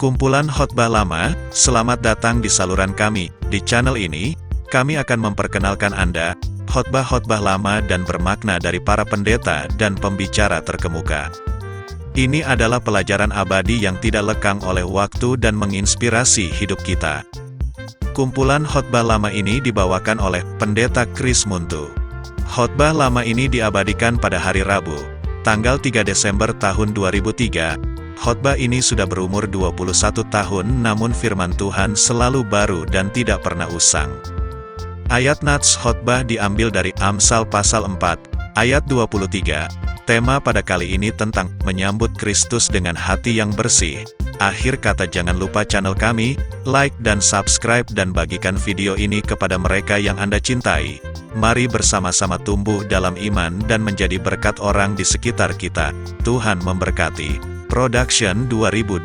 Kumpulan khotbah lama, selamat datang di saluran kami. Di channel ini, kami akan memperkenalkan Anda, khotbah-khotbah lama dan bermakna dari para pendeta dan pembicara terkemuka. Ini adalah pelajaran abadi yang tidak lekang oleh waktu dan menginspirasi hidup kita. Kumpulan khotbah lama ini dibawakan oleh Pendeta Chris Muntu. Khotbah lama ini diabadikan pada hari Rabu, tanggal 3 Desember tahun 2003. Khotbah ini sudah berumur 21 tahun, namun firman Tuhan selalu baru dan tidak pernah usang. Ayat nats khotbah diambil dari Amsal pasal 4, ayat 23. Tema pada kali ini tentang menyambut Kristus dengan hati yang bersih. Akhir kata, jangan lupa channel kami, like dan subscribe dan bagikan video ini kepada mereka yang Anda cintai. Mari bersama-sama tumbuh dalam iman dan menjadi berkat orang di sekitar kita. Tuhan memberkati. Production 2024.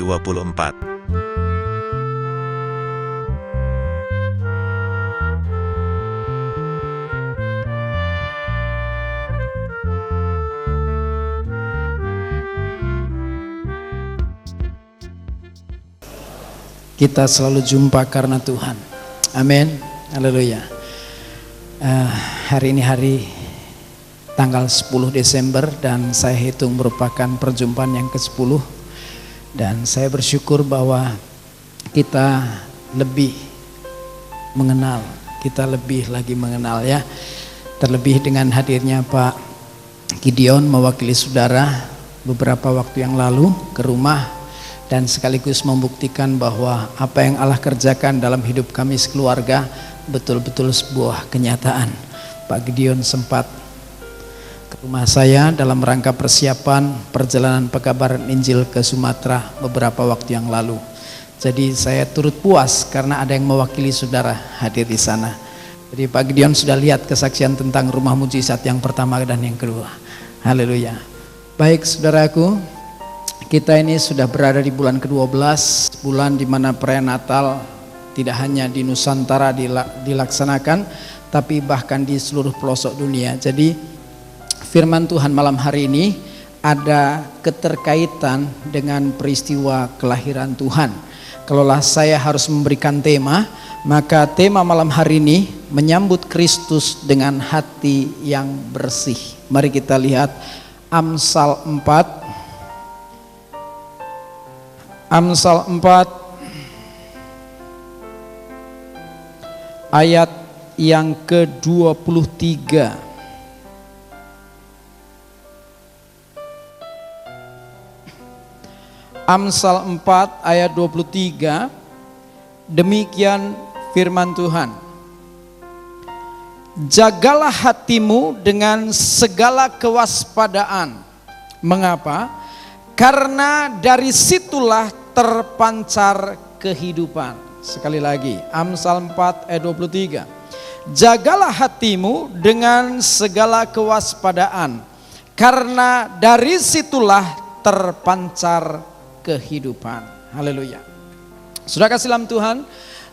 Kita selalu jumpa karena Tuhan. Amin. Haleluya. Hari ini hari tanggal 10 Desember dan saya hitung merupakan perjumpaan yang ke-10. Dan saya bersyukur bahwa kita lebih mengenal, kita lebih lagi mengenal ya. Terlebih dengan hadirnya Pak Gideon mewakili saudara beberapa waktu yang lalu ke rumah dan sekaligus membuktikan bahwa apa yang Allah kerjakan dalam hidup kami sekeluarga betul-betul sebuah kenyataan. Pak Gideon sempat ke rumah saya dalam rangka persiapan perjalanan pekabaran Injil ke Sumatera beberapa waktu yang lalu. Jadi saya turut puas karena ada yang mewakili saudara hadir di sana. Jadi Pak Gideon sudah lihat kesaksian tentang rumah mujizat yang pertama dan yang kedua. Haleluya. Baik saudaraku, kita ini sudah berada di bulan ke-12, bulan di mana perayaan Natal tidak hanya di Nusantara dilaksanakan, tapi bahkan di seluruh pelosok dunia. Jadi firman Tuhan malam hari ini ada keterkaitan dengan peristiwa kelahiran Tuhan. Kalaulah saya harus memberikan tema, maka tema malam hari ini menyambut Kristus dengan hati yang bersih. Mari kita lihat Amsal 4. Amsal 4 ayat yang ke-23. Amsal 4 ayat 23, demikian firman Tuhan. Jagalah hatimu dengan segala kewaspadaan. Mengapa? Karena dari situlah terpancar kehidupan. Sekali lagi, Amsal 4 ayat 23. Jagalah hatimu dengan segala kewaspadaan, karena dari situlah terpancar kehidupan. Haleluya. Sudah kasih dalam Tuhan,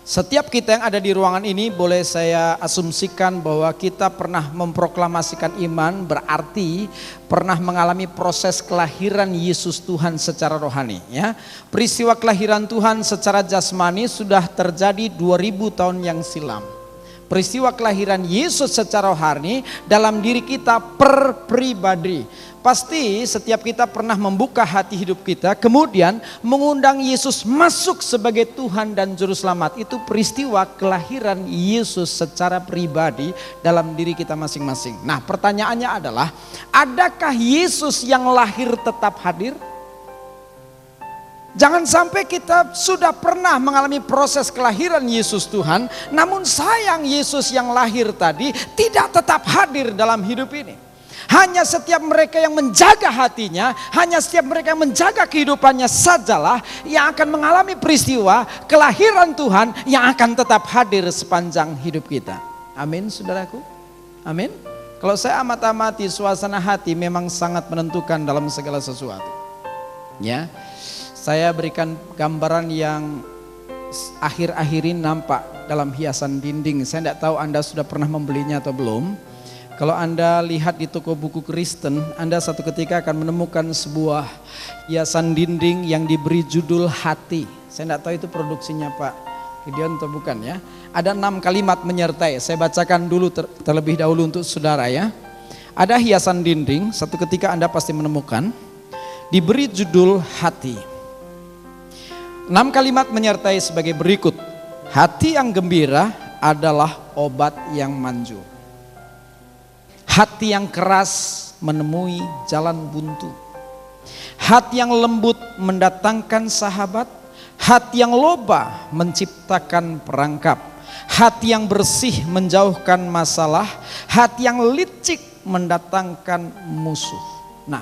setiap kita yang ada di ruangan ini boleh saya asumsikan bahwa kita pernah memproklamasikan iman, berarti pernah mengalami proses kelahiran Yesus Tuhan secara rohani ya. Peristiwa kelahiran Tuhan secara jasmani sudah terjadi 2000 tahun yang silam. Peristiwa kelahiran Yesus secara rohani dalam diri kita per pribadi. Pasti setiap kita pernah membuka hati hidup kita, kemudian mengundang Yesus masuk sebagai Tuhan dan Juru Selamat. Itu peristiwa kelahiran Yesus secara pribadi dalam diri kita masing-masing. Nah pertanyaannya adalah, adakah Yesus yang lahir tetap hadir? Jangan sampai kita sudah pernah mengalami proses kelahiran Yesus Tuhan, namun sayang Yesus yang lahir tadi tidak tetap hadir dalam hidup ini. Hanya setiap mereka yang menjaga hatinya, hanya setiap mereka yang menjaga kehidupannya sajalah yang akan mengalami peristiwa kelahiran Tuhan yang akan tetap hadir sepanjang hidup kita. Amin saudaraku. Amin. Kalau saya amati suasana hati memang sangat menentukan dalam segala sesuatu. Ya. Saya berikan gambaran yang akhir-akhir ini nampak dalam hiasan dinding. Saya tidak tahu Anda sudah pernah membelinya atau belum. Kalau Anda lihat di toko buku Kristen, Anda satu ketika akan menemukan sebuah hiasan dinding yang diberi judul hati. Saya tidak tahu itu produksinya Pak Gideon atau bukan ya. Ada 6 kalimat menyertai. Saya bacakan dulu terlebih dahulu untuk saudara ya. Ada hiasan dinding, satu ketika Anda pasti menemukan. Diberi judul hati. 6 kalimat menyertai sebagai berikut. Hati yang gembira adalah obat yang manjur. Hati yang keras menemui jalan buntu. Hati yang lembut mendatangkan sahabat. Hati yang loba menciptakan perangkap. Hati yang bersih menjauhkan masalah. Hati yang licik mendatangkan musuh. Nah,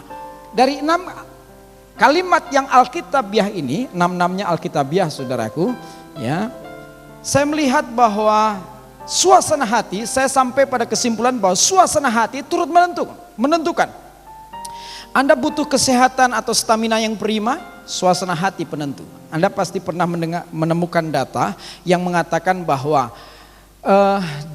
dari 6 kalimat yang Alkitabiah ini, 6-6-nya Alkitabiah saudaraku, ya. Saya melihat bahwa suasana hati, saya sampai pada kesimpulan bahwa suasana hati turut menentukan. Anda butuh kesehatan atau stamina yang prima, suasana hati penentu. Anda pasti pernah menemukan data yang mengatakan bahwa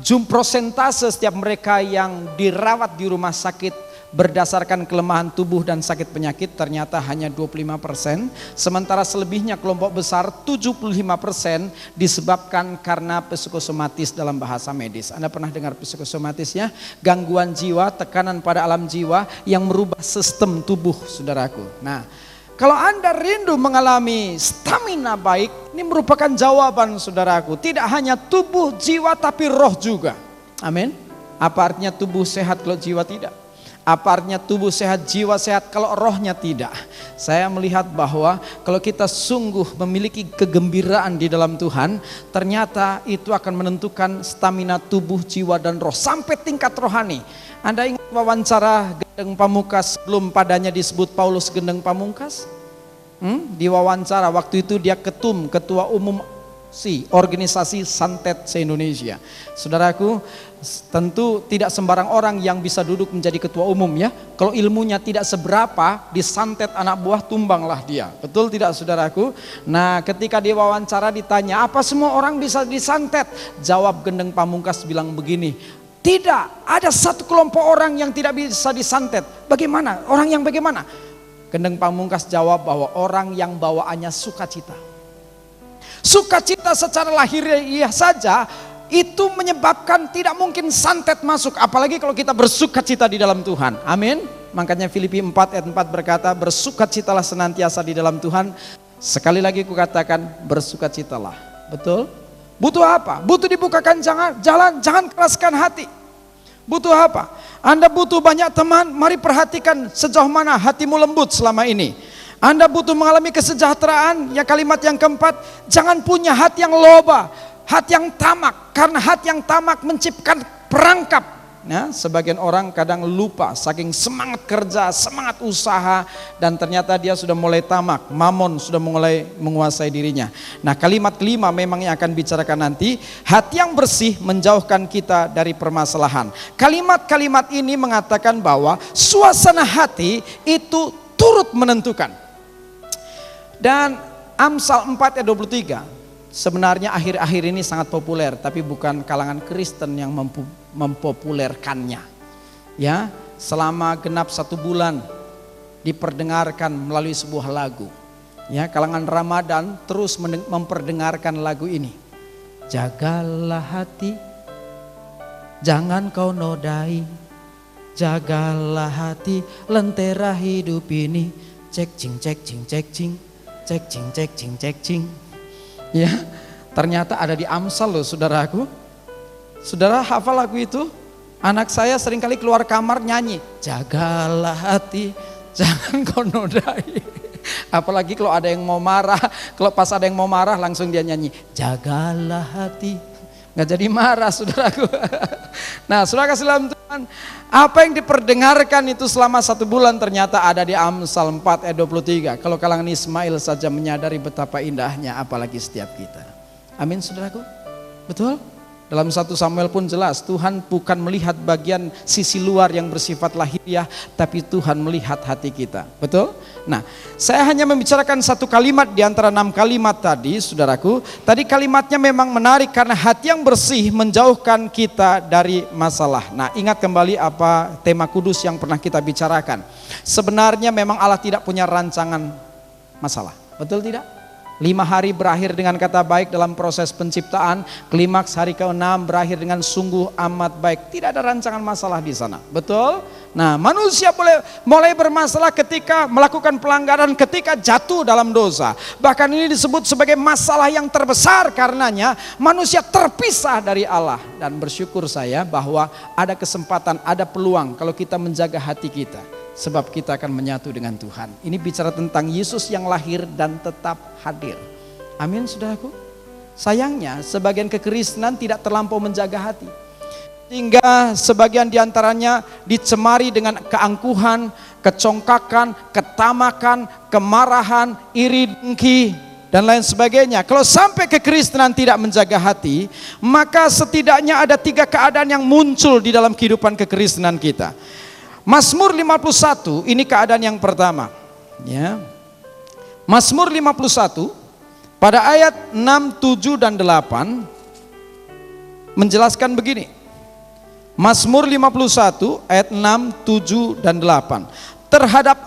persentase setiap mereka yang dirawat di rumah sakit berdasarkan kelemahan tubuh dan sakit penyakit ternyata hanya 25%, sementara selebihnya kelompok besar 75% disebabkan karena psikosomatis dalam bahasa medis. Anda pernah dengar psikosomatis ya? Gangguan jiwa, tekanan pada alam jiwa yang merubah sistem tubuh saudaraku. Nah, kalau Anda rindu mengalami stamina baik, ini merupakan jawaban saudaraku. Tidak hanya tubuh, jiwa, tapi roh juga. Amin. Apa artinya tubuh sehat kalau jiwa tidak? Apa artinya tubuh sehat, jiwa sehat kalau rohnya tidak? Saya melihat bahwa kalau kita sungguh memiliki kegembiraan di dalam Tuhan, ternyata itu akan menentukan stamina tubuh, jiwa, dan roh sampai tingkat rohani. Anda ingat wawancara Gendeng Pamungkas sebelum padanya disebut Paulus Gendeng Pamungkas? Di wawancara waktu itu dia ketua umum organisasi Santet se-Indonesia. Saudaraku, tentu tidak sembarang orang yang bisa duduk menjadi ketua umum ya. Kalau ilmunya tidak seberapa, disantet anak buah tumbanglah dia. Betul tidak saudaraku? Nah, ketika diwawancara ditanya, apa semua orang bisa disantet? Jawab Gendeng Pamungkas bilang begini, tidak, ada satu kelompok orang yang tidak bisa disantet. Bagaimana? Orang yang bagaimana? Gendeng Pamungkas jawab bahwa orang yang bawaannya sukacita. Sukacita secara lahiriah saja itu menyebabkan tidak mungkin santet masuk, apalagi kalau kita bersukacita di dalam Tuhan. Amin. Makanya Filipi 4 ayat 4 berkata, bersukacitalah senantiasa di dalam Tuhan. Sekali lagi kukatakan, bersukacitalah. Betul? Butuh apa? Butuh dibukakan jalan, jangan keraskan hati. Butuh apa? Anda butuh banyak teman, mari perhatikan sejauh mana hatimu lembut selama ini. Anda butuh mengalami kesejahteraan, ya kalimat yang keempat, jangan punya hati yang loba, hati yang tamak, karena hati yang tamak menciptakan perangkap. Nah, sebagian orang kadang lupa, saking semangat kerja, semangat usaha, dan ternyata dia sudah mulai tamak, mamon sudah mulai menguasai dirinya. Nah, kalimat kelima memang yang akan bicarakan nanti, hati yang bersih menjauhkan kita dari permasalahan. Kalimat-kalimat ini mengatakan bahwa suasana hati itu turut menentukan. Dan Amsal 4 ayat 23 sebenarnya akhir-akhir ini sangat populer, tapi bukan kalangan Kristen yang mempopulerkannya. Ya, selama genap 1 bulan diperdengarkan melalui sebuah lagu. Ya, kalangan Ramadan terus memperdengarkan lagu ini. Jagalah hati, jangan kau nodai. Jagalah hati, lentera hidup ini. Cek cing cek cing cek cing. Cek cing cek cing cek cing. Ya, ternyata ada di Amsal loh saudaraku. Saudara hafal lagu itu? Anak saya seringkali keluar kamar nyanyi, jagalah hati, jangan kau nodai. Apalagi kalau ada yang mau marah, kalau pas ada yang mau marah langsung dia nyanyi, jagalah hati. Nggak jadi marah saudaraku. Nah, saudara kasih dalam Tuhan, apa yang diperdengarkan itu selama 1 bulan ternyata ada di Amsal 4 ayat 23. Kalau kalangan Ismail saja menyadari betapa indahnya, apalagi setiap kita. Amin saudaraku. Betul? Dalam 1 Samuel pun jelas, Tuhan bukan melihat bagian sisi luar yang bersifat lahiriah, tapi Tuhan melihat hati kita. Betul? Nah, saya hanya membicarakan 1 kalimat di antara 6 kalimat tadi, saudaraku. Tadi kalimatnya memang menarik karena hati yang bersih menjauhkan kita dari masalah. Nah, ingat kembali apa tema kudus yang pernah kita bicarakan. Sebenarnya memang Allah tidak punya rancangan masalah. Betul tidak? 5 hari berakhir dengan kata baik dalam proses penciptaan. Klimaks hari ke-6 berakhir dengan sungguh amat baik. Tidak ada rancangan masalah di sana. Betul? Nah, manusia mulai bermasalah ketika melakukan pelanggaran, ketika jatuh dalam dosa. Bahkan ini disebut sebagai masalah yang terbesar, karenanya manusia terpisah dari Allah. Dan bersyukur saya bahwa ada kesempatan, ada peluang kalau kita menjaga hati kita. Sebab kita akan menyatu dengan Tuhan. Ini bicara tentang Yesus yang lahir dan tetap hadir. Amin, saudaraku. Sayangnya sebagian kekristenan tidak terlampau menjaga hati. Sehingga sebagian diantaranya dicemari dengan keangkuhan, kecongkakan, ketamakan, kemarahan, iri dengki, dan lain sebagainya. Kalau sampai kekristenan tidak menjaga hati, maka setidaknya ada 3 keadaan yang muncul di dalam kehidupan kekristenan kita. Mazmur 51 ini keadaan yang pertama, ya. Mazmur 51 pada ayat 6, 7 dan 8 menjelaskan begini. Mazmur 51 ayat 6, 7 dan 8. Terhadap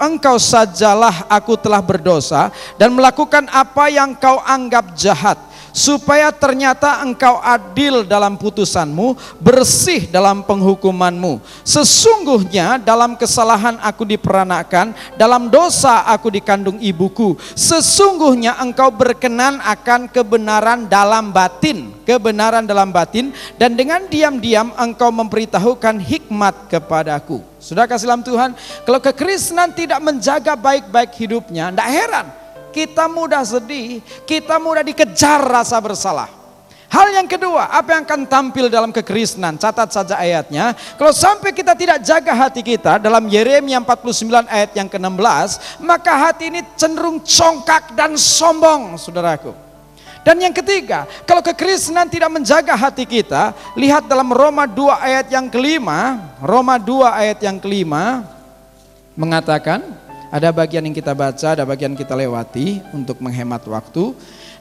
engkau sajalah aku telah berdosa dan melakukan apa yang kau anggap jahat. Supaya ternyata engkau adil dalam putusanmu, bersih dalam penghukumanmu. Sesungguhnya dalam kesalahan aku diperanakan, dalam dosa aku dikandung ibuku. Sesungguhnya engkau berkenan akan kebenaran dalam batin, dan dengan diam-diam engkau memberitahukan hikmat kepadaku. Sudah kasih dalam Tuhan, kalau kekristenan tidak menjaga baik-baik hidupnya, tidak heran kita mudah sedih, kita mudah dikejar rasa bersalah. Hal yang kedua, apa yang akan tampil dalam kekristenan? Catat saja ayatnya. Kalau sampai kita tidak jaga hati kita, dalam Yeremia 49 ayat yang ke-16, maka hati ini cenderung congkak dan sombong, saudaraku. Dan yang ketiga, kalau kekristenan tidak menjaga hati kita, lihat dalam Roma 2 ayat yang kelima. Roma 2 ayat yang kelima mengatakan, ada bagian yang kita baca, ada bagian kita lewati untuk menghemat waktu.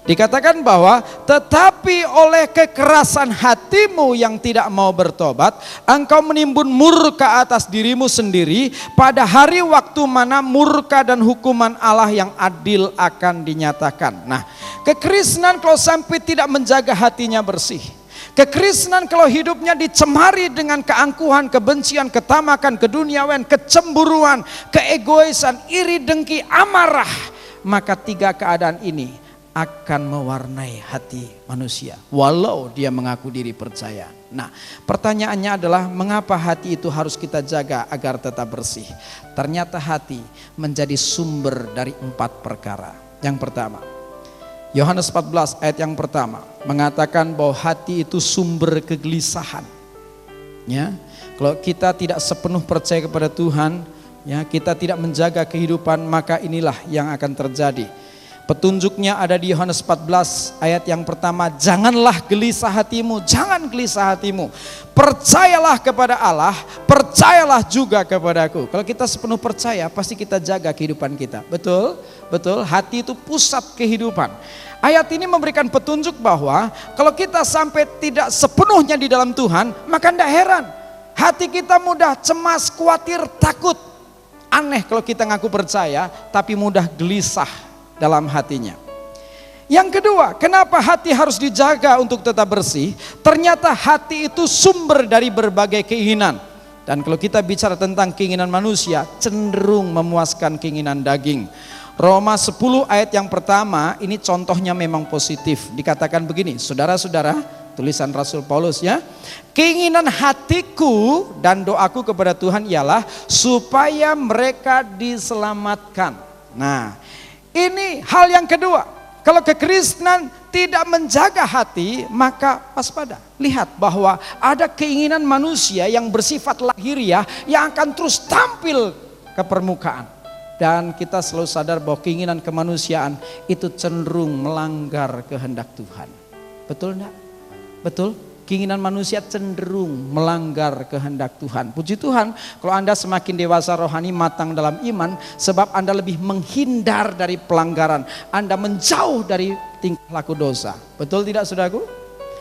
Dikatakan bahwa tetapi oleh kekerasan hatimu yang tidak mau bertobat, engkau menimbun murka atas dirimu sendiri pada hari waktu mana murka dan hukuman Allah yang adil akan dinyatakan. Nah, kekristenan kalau sampai tidak menjaga hatinya bersih, kekristenan kalau hidupnya dicemari dengan keangkuhan, kebencian, ketamakan, keduniawian, kecemburuan, keegoisan, iri dengki, amarah, maka 3 keadaan ini akan mewarnai hati manusia walau dia mengaku diri percaya. Nah, pertanyaannya adalah mengapa hati itu harus kita jaga agar tetap bersih? Ternyata hati menjadi sumber dari 4 perkara. Yang pertama, Yohanes 14 ayat yang pertama mengatakan bahwa hati itu sumber kegelisahan. Ya, kalau kita tidak sepenuh percaya kepada Tuhan, ya, kita tidak menjaga kehidupan, maka inilah yang akan terjadi. Petunjuknya ada di Yohanes 14 ayat yang pertama, janganlah gelisah hatimu, jangan gelisah hatimu. Percayalah kepada Allah, percayalah juga kepadaku. Kalau kita sepenuh percaya, pasti kita jaga kehidupan kita. Betul? Betul, hati itu pusat kehidupan. Ayat ini memberikan petunjuk bahwa kalau kita sampai tidak sepenuhnya di dalam Tuhan, maka tidak heran hati kita mudah cemas, khawatir, takut. Aneh kalau kita ngaku percaya, tapi mudah gelisah dalam hatinya. Yang kedua, kenapa hati harus dijaga untuk tetap bersih? Ternyata hati itu sumber dari berbagai keinginan. Dan kalau kita bicara tentang keinginan manusia, cenderung memuaskan keinginan daging. Roma 10 ayat yang pertama, ini contohnya memang positif. Dikatakan begini, saudara-saudara, tulisan Rasul Paulus ya, keinginan hatiku dan doaku kepada Tuhan ialah supaya mereka diselamatkan. Nah, ini hal yang kedua. Kalau kekristenan tidak menjaga hati, maka waspada. Lihat bahwa ada keinginan manusia yang bersifat lahiriah yang akan terus tampil ke permukaan. Dan kita selalu sadar bahwa keinginan kemanusiaan itu cenderung melanggar kehendak Tuhan. Betul enggak? Betul? Keinginan manusia cenderung melanggar kehendak Tuhan. Puji Tuhan, kalau Anda semakin dewasa rohani, matang dalam iman, sebab Anda lebih menghindar dari pelanggaran. Anda menjauh dari tingkah laku dosa. Betul tidak, saudaraku?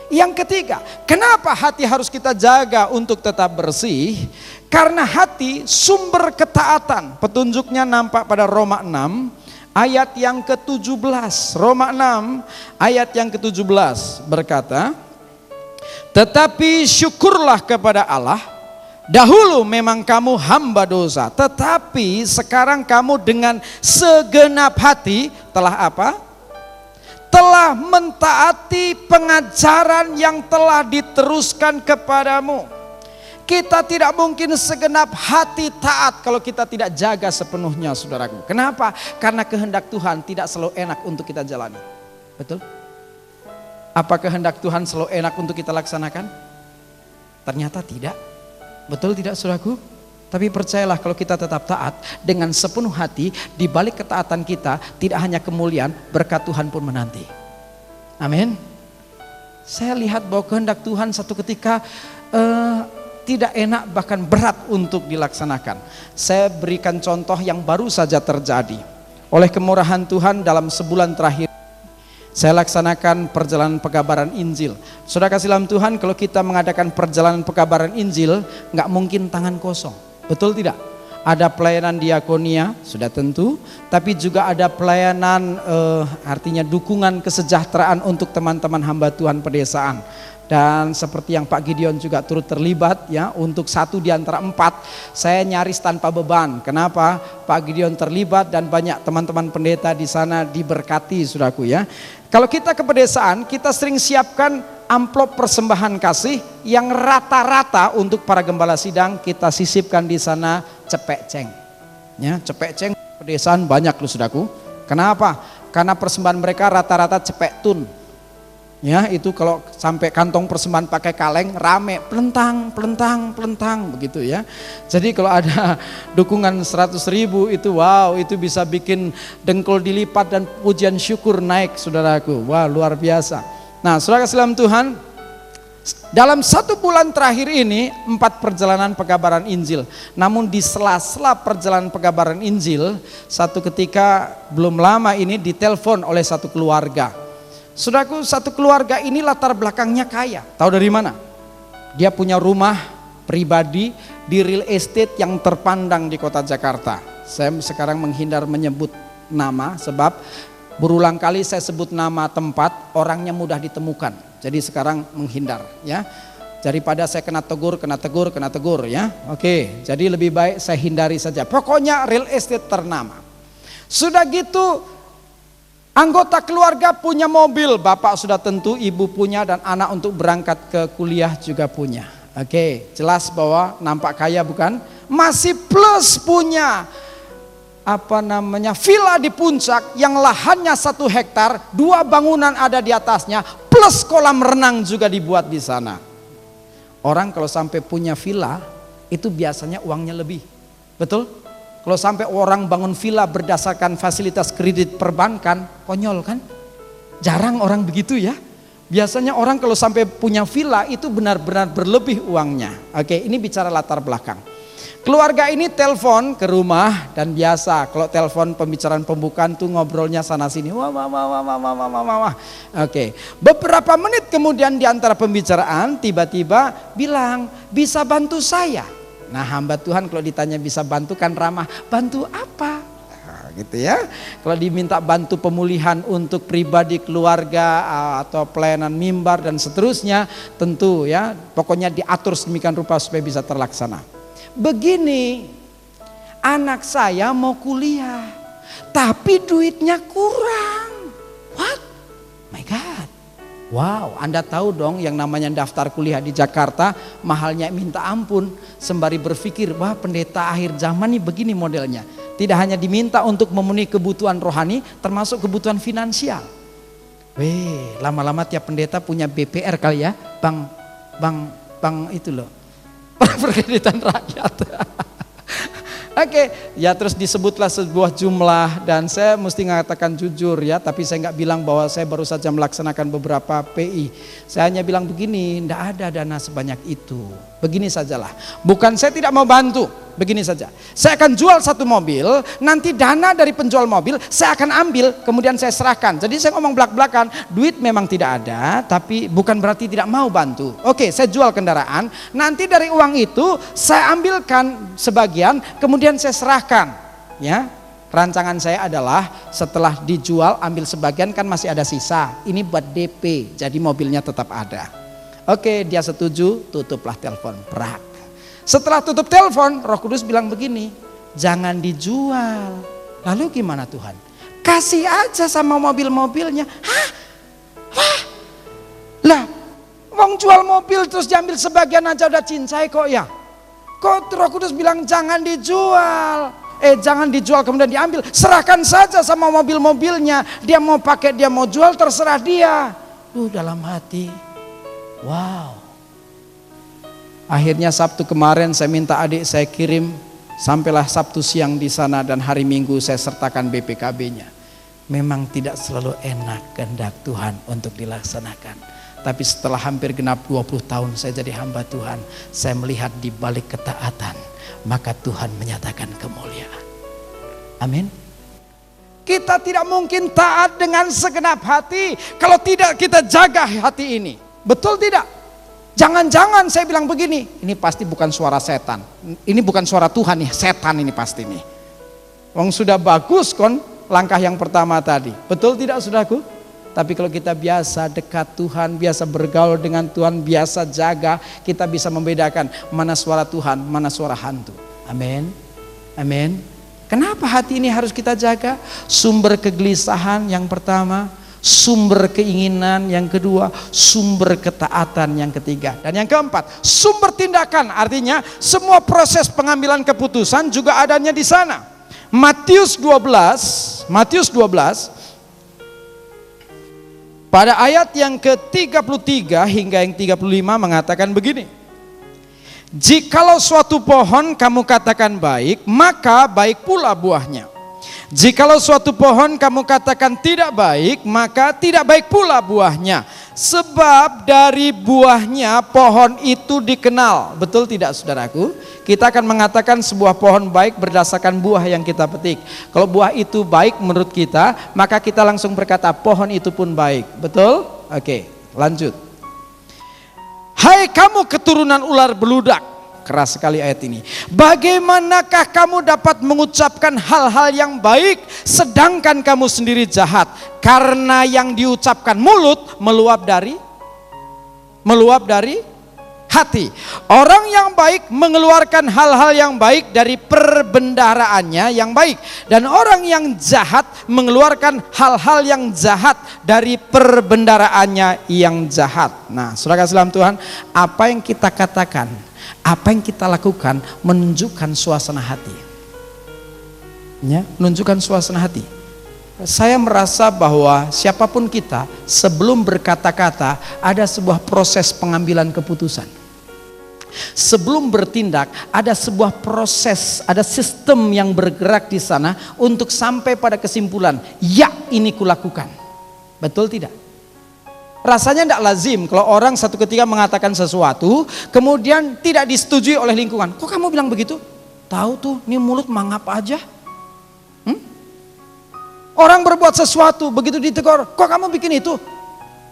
Yang ketiga, kenapa hati harus kita jaga untuk tetap bersih? Karena hati sumber ketaatan. Petunjuknya nampak pada Roma 6 ayat yang ke-17. Roma 6 ayat yang ke-17 berkata, tetapi syukurlah kepada Allah, dahulu memang kamu hamba dosa, tetapi sekarang kamu dengan segenap hati telah apa? Telah mentaati pengajaran yang telah diteruskan kepadamu. Kita tidak mungkin segenap hati taat kalau kita tidak jaga sepenuhnya, saudaraku. Kenapa? Karena kehendak Tuhan tidak selalu enak untuk kita jalani. Betul? Apa kehendak Tuhan selalu enak untuk kita laksanakan? Ternyata tidak. Betul tidak, saudaraku? Tapi percayalah, kalau kita tetap taat dengan sepenuh hati, di balik ketaatan kita tidak hanya kemuliaan, berkat Tuhan pun menanti. Amin. Saya lihat bahwa kehendak Tuhan satu ketika tidak enak, bahkan berat untuk dilaksanakan. Saya berikan contoh yang baru saja terjadi. Oleh kemurahan Tuhan, dalam sebulan terakhir saya laksanakan perjalanan pekabaran Injil. Saudara kasih dalam Tuhan, kalau kita mengadakan perjalanan pekabaran Injil, nggak mungkin tangan kosong. Betul tidak? Ada pelayanan diakonia, sudah tentu. Tapi juga ada pelayanan, artinya dukungan kesejahteraan untuk teman-teman hamba Tuhan pedesaan. Dan seperti yang Pak Gideon juga turut terlibat ya, untuk 1 di antara 4 saya nyaris tanpa beban. Kenapa? Pak Gideon terlibat dan banyak teman-teman pendeta di sana diberkati, saudaraku ya. Kalau kita ke pedesaan, kita sering siapkan amplop persembahan kasih yang rata-rata untuk para gembala sidang kita sisipkan di sana cepek ceng. Ya, cepek ceng pedesaan banyak loh, saudaraku. Kenapa? Karena persembahan mereka rata-rata cepek tun. Ya, itu kalau sampai kantong persembahan pakai kaleng rame, pelentang begitu ya. Jadi kalau ada dukungan 100.000 itu wow, itu bisa bikin dengkul dilipat dan pujian syukur naik, saudaraku. Wah, luar biasa. Nah, saudara kasih dalam Tuhan, dalam 1 bulan terakhir ini 4 perjalanan pekabaran Injil. Namun di sela-sela perjalanan pekabaran Injil, satu ketika belum lama ini ditelepon oleh satu keluarga. Saudaraku, satu keluarga ini latar belakangnya kaya. Tahu dari mana? Dia punya rumah pribadi di real estate yang terpandang di kota Jakarta. Saya sekarang menghindar menyebut nama sebab berulang kali saya sebut nama tempat, orangnya mudah ditemukan. Jadi sekarang menghindar ya. Daripada saya kena tegur ya. Oke, jadi lebih baik saya hindari saja. Pokoknya real estate ternama. Sudah gitu, anggota keluarga punya mobil, bapak sudah tentu, ibu punya, dan anak untuk berangkat ke kuliah juga punya. Oke, jelas bahwa nampak kaya bukan? Masih plus punya villa di puncak yang lahannya 1 hektar, 2 bangunan ada di atasnya, plus kolam renang juga dibuat di sana. Orang kalau sampai punya villa itu biasanya uangnya lebih, betul? Kalau sampai orang bangun villa berdasarkan fasilitas kredit perbankan, konyol kan? Jarang orang begitu ya. Biasanya orang kalau sampai punya villa itu benar-benar berlebih uangnya. Oke, ini bicara latar belakang. Keluarga ini telepon ke rumah, dan biasa kalau telepon pembicaraan pembukaan tuh ngobrolnya sana sini. Wah. Oke, beberapa menit kemudian di antara pembicaraan tiba-tiba bilang, bisa bantu saya? Nah, hamba Tuhan kalau ditanya bisa bantu kan ramah, bantu apa? Nah, gitu ya. Kalau diminta bantu pemulihan untuk pribadi, keluarga, atau pelayanan mimbar dan seterusnya, tentu ya, pokoknya diatur sedemikian rupa supaya bisa terlaksana. Begini, anak saya mau kuliah, tapi duitnya kurang. What? My God. Wow, Anda tahu dong yang namanya daftar kuliah di Jakarta mahalnya minta ampun. Sembari berpikir, wah pendeta akhir zaman nih begini modelnya. Tidak hanya diminta untuk memenuhi kebutuhan rohani, termasuk kebutuhan finansial. Lama-lama tiap pendeta punya BPR kali ya, bank itu loh, perkreditan rakyat. Oke, ya terus disebutlah sebuah jumlah, dan saya mesti mengatakan jujur ya, tapi saya nggak bilang bahwa saya baru saja melaksanakan beberapa PI. Saya hanya bilang begini, tidak ada dana sebanyak itu. Begini sajalah, bukan saya tidak mau bantu, begini saja. Saya akan jual 1 mobil, nanti dana dari penjual mobil saya akan ambil, kemudian saya serahkan. Jadi saya ngomong belak-belakan, duit memang tidak ada, tapi bukan berarti tidak mau bantu. Oke, saya jual kendaraan, nanti dari uang itu saya ambilkan sebagian, kemudian saya serahkan, ya. Rancangan saya adalah setelah dijual ambil sebagian kan masih ada sisa. Ini buat DP, jadi mobilnya tetap ada. Oke, dia setuju, tutuplah telepon. Prak. Setelah tutup telepon, Roh Kudus bilang begini, jangan dijual. Lalu gimana Tuhan? Kasih aja sama mobil-mobilnya. Hah? Wah, lah, wong jual mobil terus diambil sebagian aja udah cincai kok ya. Kok Roh Kudus bilang jangan dijual. Jangan dijual kemudian diambil. Serahkan saja sama mobil-mobilnya. Dia mau pakai, dia mau jual, terserah dia. Dalam hati, wow. Akhirnya Sabtu kemarin saya minta adik saya kirim. Sampailah Sabtu siang di sana dan hari Minggu saya sertakan BPKB-nya. Memang tidak selalu enak kehendak Tuhan untuk dilaksanakan. Tapi setelah hampir genap 20 tahun saya jadi hamba Tuhan, saya melihat di balik ketaatan, maka Tuhan menyatakan kemuliaan. Amin. Kita tidak mungkin taat dengan segenap hati kalau tidak kita jaga hati ini. Betul tidak? Jangan-jangan saya bilang begini, ini pasti bukan suara setan. Ini bukan suara Tuhan nih, setan ini pasti nih. Wong sudah bagus kon. Langkah yang pertama tadi, betul tidak saudaraku? Tapi kalau kita biasa dekat Tuhan, biasa bergaul dengan Tuhan, biasa jaga, kita bisa membedakan mana suara Tuhan, mana suara hantu. Amin. Amin. Kenapa hati ini harus kita jaga? Sumber kegelisahan yang pertama, sumber keinginan yang kedua, sumber ketaatan yang ketiga, dan yang keempat, sumber tindakan. Artinya semua proses pengambilan keputusan juga adanya di sana. Matius 12 pada ayat yang ke-33 hingga yang 35 mengatakan begini. Jikalau suatu pohon kamu katakan baik, maka baik pula buahnya. Jikalau suatu pohon kamu katakan tidak baik, maka tidak baik pula buahnya. Sebab dari buahnya pohon itu dikenal. Betul tidak saudaraku? Kita akan mengatakan sebuah pohon baik berdasarkan buah yang kita petik. Kalau buah itu baik menurut kita, maka kita langsung berkata pohon itu pun baik. Betul? Oke, lanjut. Hai kamu keturunan ular beludak. Keras sekali ayat ini. Bagaimanakah kamu dapat mengucapkan hal-hal yang baik sedangkan kamu sendiri jahat? Karena yang diucapkan mulut meluap dari hati. Orang yang baik mengeluarkan hal-hal yang baik dari perbendaharaannya yang baik, dan orang yang jahat mengeluarkan hal-hal yang jahat dari perbendaharaannya yang jahat. Nah, saudara dalam Tuhan, apa yang kita katakan, apa yang kita lakukan menunjukkan suasana hati. Ya, menunjukkan suasana hati. Saya merasa bahwa siapapun kita sebelum berkata-kata ada sebuah proses pengambilan keputusan. Sebelum bertindak ada sebuah proses, ada sistem yang bergerak di sana untuk sampai pada kesimpulan, ya ini kulakukan. Betul tidak? Rasanya tidak lazim kalau orang satu ketika mengatakan sesuatu kemudian tidak disetujui oleh lingkungan. Kok kamu bilang begitu? Tahu tuh, ini mulut mangap aja. Orang berbuat sesuatu begitu ditegur, kok kamu bikin itu?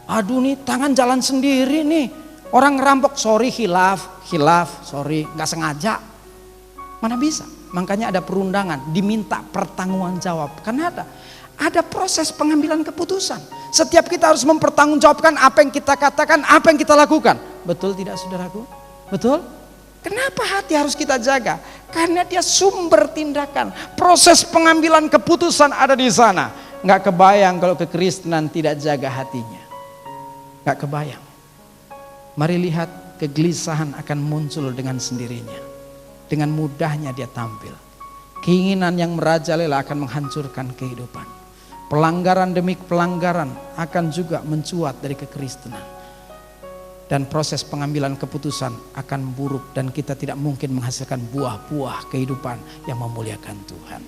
Aduh nih tangan jalan sendiri nih. Orang ngerampok, sorry hilaf, sorry nggak sengaja. Mana bisa? Makanya ada perundangan, diminta pertanggungan jawab. Karena ada proses pengambilan keputusan. Setiap kita harus mempertanggungjawabkan apa yang kita katakan, apa yang kita lakukan. Betul tidak saudaraku? Betul? Kenapa hati harus kita jaga? Karena dia sumber tindakan. Proses pengambilan keputusan ada di sana. Nggak kebayang kalau kekristenan tidak jaga hatinya. Nggak kebayang. Mari lihat, kegelisahan akan muncul dengan sendirinya. Dengan mudahnya dia tampil. Keinginan yang merajalela akan menghancurkan kehidupan. Pelanggaran demi pelanggaran akan juga mencuat dari kekristenan. Dan proses pengambilan keputusan akan buruk dan kita tidak mungkin menghasilkan buah-buah kehidupan yang memuliakan Tuhan.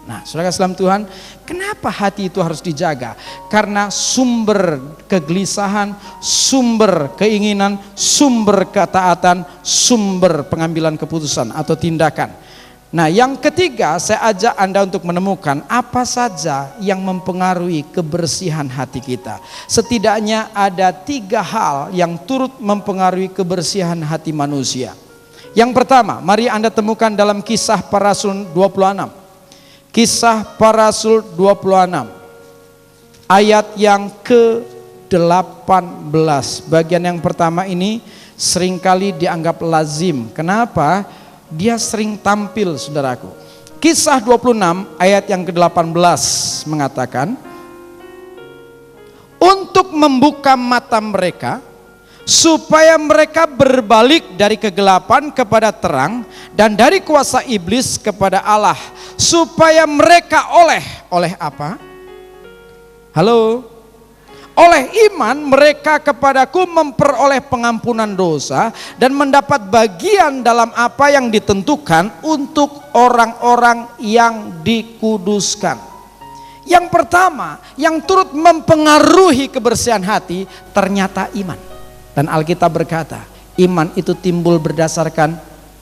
Nah, saudara salam Tuhan, kenapa hati itu harus dijaga? Karena sumber kegelisahan, sumber keinginan, sumber ketaatan, sumber pengambilan keputusan atau tindakan. Nah, yang ketiga saya ajak Anda untuk menemukan apa saja yang mempengaruhi kebersihan hati kita. Setidaknya ada 3 hal yang turut mempengaruhi kebersihan hati manusia. Yang pertama, mari Anda temukan dalam Kisah Para Rasul 26. Kisah Para Rasul 26 ayat yang ke-18. Bagian yang pertama ini seringkali dianggap lazim. Kenapa? Dia sering tampil, saudaraku. Kisah 26 ayat yang ke-18 mengatakan, untuk membuka mata mereka supaya mereka berbalik dari kegelapan kepada terang dan dari kuasa iblis kepada Allah, supaya mereka oleh apa? Halo? Oleh iman mereka kepadaku memperoleh pengampunan dosa dan mendapat bagian dalam apa yang ditentukan untuk orang-orang yang dikuduskan. Yang pertama, yang turut mempengaruhi kebersihan hati ternyata iman. Dan Alkitab berkata, iman itu timbul berdasarkan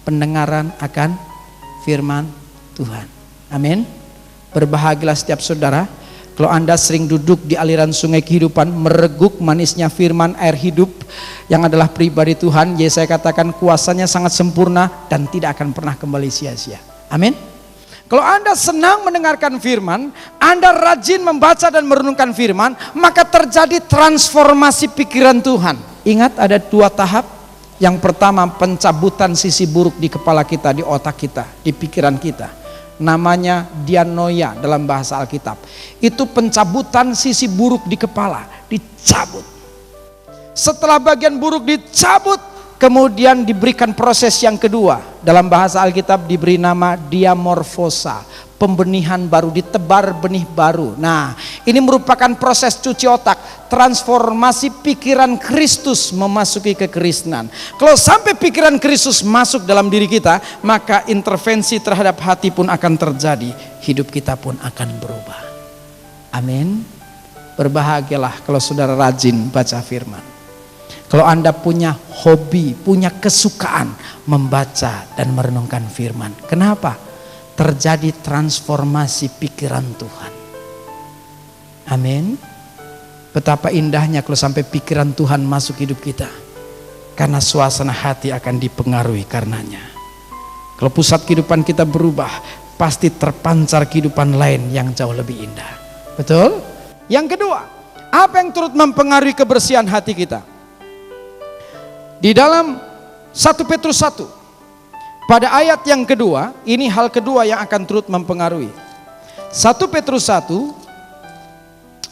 pendengaran akan firman Tuhan. Amin. Berbahagialah setiap saudara kalau Anda sering duduk di aliran sungai kehidupan, mereguk manisnya firman air hidup yang adalah pribadi Tuhan. Jadi saya katakan kuasanya sangat sempurna dan tidak akan pernah kembali sia-sia. Amin. Kalau Anda senang mendengarkan firman, Anda rajin membaca dan merenungkan firman, maka terjadi transformasi pikiran Tuhan. Ingat, ada 2 tahap. Yang pertama, pencabutan sisi buruk di kepala kita, di otak kita, di pikiran kita. Namanya dianoia dalam bahasa Alkitab. Itu pencabutan sisi buruk di kepala, dicabut. Setelah bagian buruk dicabut, kemudian diberikan proses yang kedua. Dalam bahasa Alkitab diberi nama diamorfosa, pembenihan baru, ditebar benih baru. Nah, ini merupakan proses cuci otak, transformasi pikiran Kristus memasuki kekristenan. Kalau sampai pikiran Kristus masuk dalam diri kita, maka intervensi terhadap hati pun akan terjadi, hidup kita pun akan berubah. Amin. Berbahagialah kalau saudara rajin baca firman. Kalau Anda punya hobi, punya kesukaan membaca dan merenungkan firman. Kenapa? Terjadi transformasi pikiran Tuhan. Amin. Betapa indahnya kalau sampai pikiran Tuhan masuk hidup kita. Karena suasana hati akan dipengaruhi karenanya. Kalau pusat kehidupan kita berubah, pasti terpancar kehidupan lain yang jauh lebih indah. Betul? Yang kedua, apa yang turut mempengaruhi kebersihan hati kita? Di dalam 1 Petrus 1, pada ayat yang kedua, ini hal kedua yang akan turut mempengaruhi. 1 Petrus 1,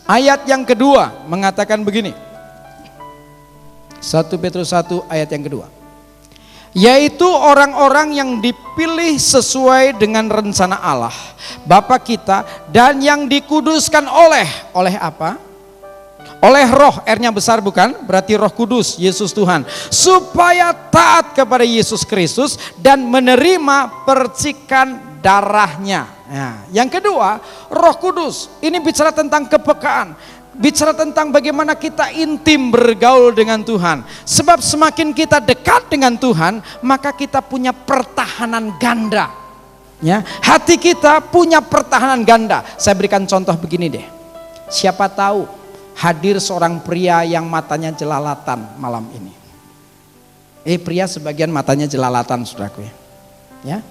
ayat yang kedua mengatakan begini. 1 Petrus 1 ayat yang kedua. Yaitu orang-orang yang dipilih sesuai dengan rencana Allah, Bapa kita, dan yang dikuduskan oleh apa? Oleh roh, R-nya besar bukan? Berarti roh kudus, Yesus Tuhan. Supaya taat kepada Yesus Kristus dan menerima percikan darahnya. Nah, yang kedua, roh kudus. Ini bicara tentang kepekaan. Bicara tentang bagaimana kita intim bergaul dengan Tuhan. Sebab semakin kita dekat dengan Tuhan, maka kita punya pertahanan ganda. Ya, hati kita punya pertahanan ganda. Saya berikan contoh begini deh. Siapa tahu hadir seorang pria yang matanya jelalatan malam ini. Pria sebagian matanya jelalatan, saudaraku ya.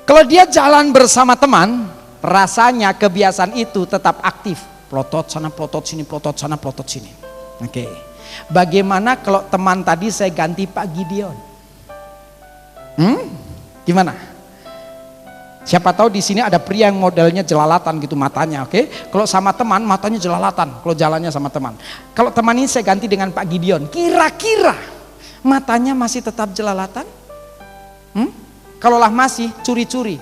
Kalau dia jalan bersama teman, rasanya kebiasaan itu tetap aktif. Plotot sana, plotot sini, plotot sana, plotot sini. Oke. Bagaimana kalau teman tadi saya ganti Pak Gideon? Gimana? Siapa tahu di sini ada pria yang modelnya jelalatan gitu matanya, oke? Kalau sama teman matanya jelalatan, kalau jalannya sama teman. Kalau teman ini saya ganti dengan Pak Gideon, kira-kira matanya masih tetap jelalatan? Kalaulah masih, curi-curi.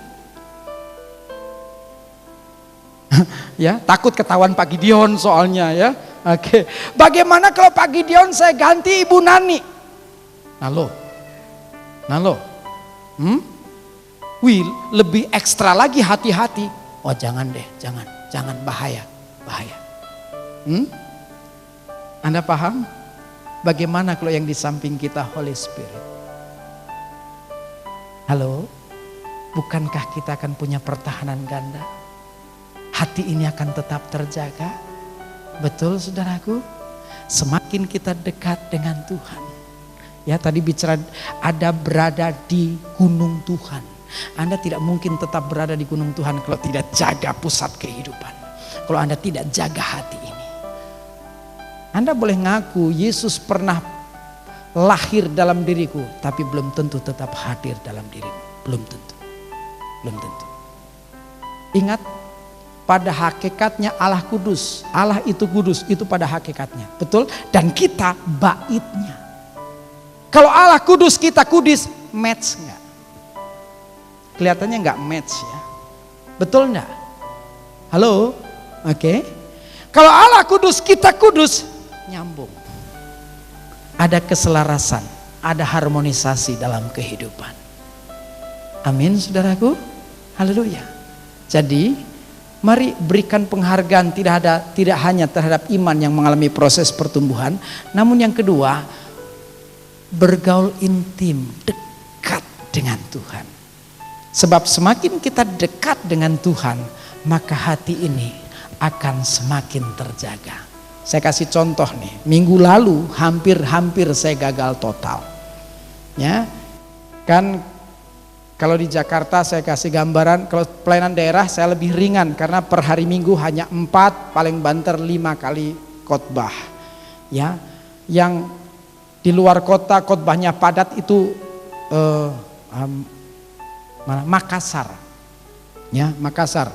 Ya, takut ketahuan Pak Gideon soalnya ya. Oke. Bagaimana kalau Pak Gideon saya ganti Ibu Nani? Halo. Wih, lebih ekstra lagi hati-hati. Oh jangan deh, jangan bahaya. Anda paham? Bagaimana kalau yang di samping kita Holy Spirit? Halo, bukankah kita akan punya pertahanan ganda? Hati ini akan tetap terjaga. Betul saudaraku? Semakin kita dekat dengan Tuhan. Ya tadi bicara ada berada di gunung Tuhan. Anda tidak mungkin tetap berada di gunung Tuhan kalau tidak jaga pusat kehidupan. Kalau Anda tidak jaga hati ini. Anda boleh ngaku Yesus pernah lahir dalam diriku, tapi belum tentu tetap hadir dalam dirimu. Belum tentu. Belum tentu. Ingat, pada hakikatnya Allah kudus. Allah itu kudus, itu pada hakikatnya. Betul? Dan kita baitnya. Kalau Allah kudus, kita kudus, match enggak? Kelihatannya enggak match ya. Betul enggak? Halo? Oke. Kalau Allah kudus, kita kudus, nyambung. Ada keselarasan, ada harmonisasi dalam kehidupan. Amin, saudaraku. Haleluya. Jadi, mari berikan penghargaan tidak hanya terhadap iman yang mengalami proses pertumbuhan, namun yang kedua, bergaul intim, dekat dengan Tuhan. Sebab semakin kita dekat dengan Tuhan, maka hati ini akan semakin terjaga. Saya kasih contoh nih, minggu lalu hampir saya gagal total. Ya, kan kalau di Jakarta saya kasih gambaran, kalau pelayanan daerah saya lebih ringan karena per hari Minggu hanya 4, paling banter 5 kali khotbah. Ya, yang di luar kota khotbahnya padat itu Makassar. Ya, Makassar.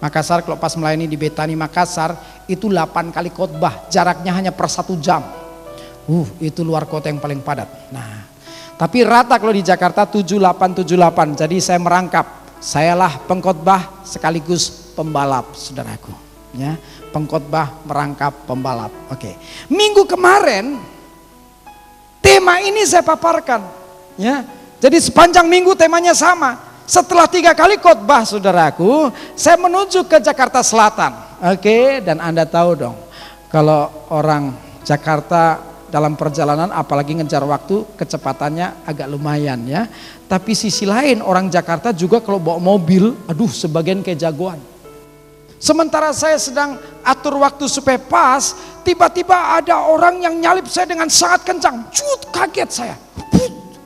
Makassar kalau pas melayani di Betani Makassar itu 8 kali khotbah, jaraknya hanya per 1 jam. Itu luar kota yang paling padat. Nah, tapi rata kalau di Jakarta 78. Jadi saya merangkap, sayalah pengkhotbah sekaligus pembalap, saudaraku. Ya, pengkhotbah merangkap pembalap. Oke. Minggu kemarin tema ini saya paparkan. Ya, jadi sepanjang minggu temanya sama. Setelah 3 kali khotbah, saudaraku, saya menuju ke Jakarta Selatan. Oke, dan Anda tahu dong, kalau orang Jakarta dalam perjalanan apalagi ngejar waktu, kecepatannya agak lumayan ya. Tapi sisi lain orang Jakarta juga kalau bawa mobil, sebagian kayak jagoan. Sementara saya sedang atur waktu supaya pas, tiba-tiba ada orang yang nyalip saya dengan sangat kencang. Kaget saya.